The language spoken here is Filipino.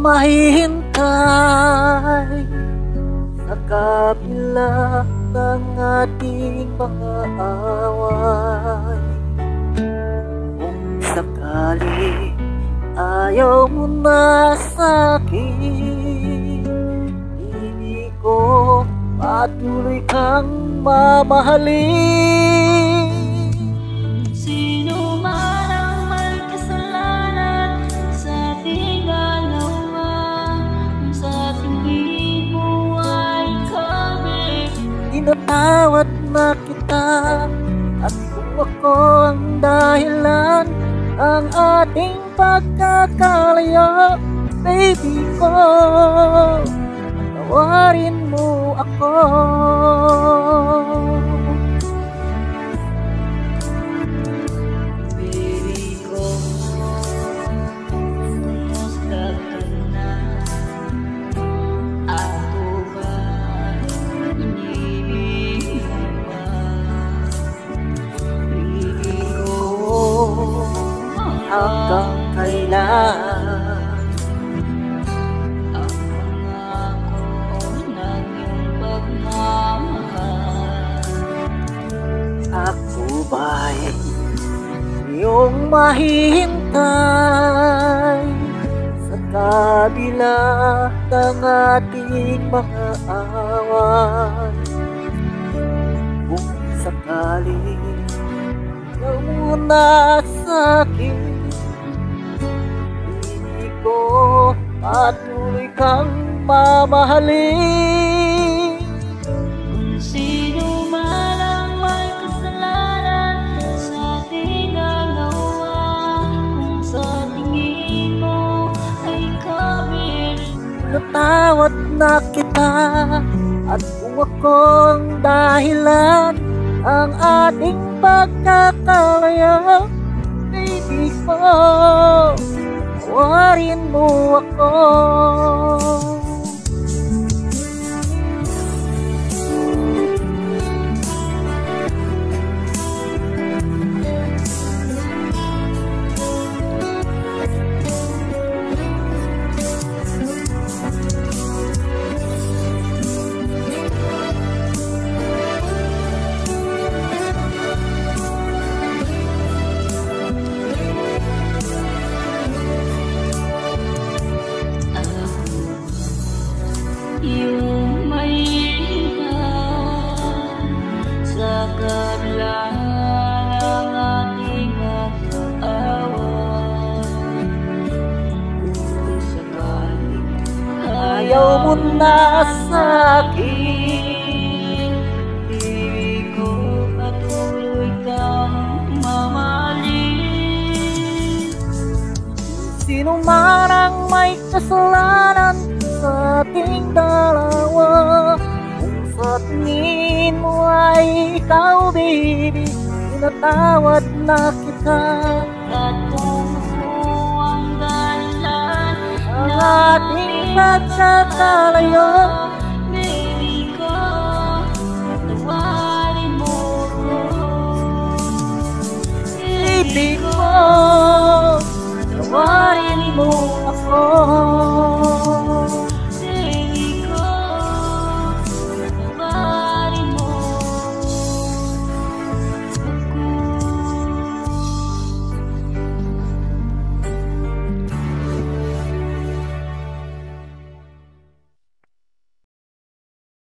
mahihintay sa kabila ng ating mga away. Kung sakali ayaw mo na sa'kin, hindi ko patuloy kang mamahalin. Sino man ang may kasalanan sa ating dalawa, kung sa tingin mo ay kami, tinatawad na kita. At kung ako ang dahilan ang ating pagkakalayo, baby ko, tawarin mo ako. baby ko, kumusta ka na? Ako ba inibig mo ba? Baby ko, Hanggang kailan ang pangako ng iyong pagmamahal? ako ba'y iyong mahihintay sa kabila ng ating mga away? Kung sakali ayaw mo na sa'kin, hindi ko patuloy kang mamahalin. Kung sino man ang may kasalanan sa ating dalawa, kung sa tingin mo ay kami, Natawad na kita. At kung ako ang dahilan ang ating pagkakalayo, baby ko, tawarin mo ako. yung may sa kabila ng ating mag-aaway. Kung sakali Ayaw mo na sa'kin, ibig ko patuloy kang mamahalin. sino man ang may kasalanan sa ating dalawa, kung sa tingin mo ay ikaw, baby, tinatawad na kita. At kung ako ang dahilan Ang ng ating pagkakalayo, baby ko, tawarin mo ko. baby ko, tawarin mo ako.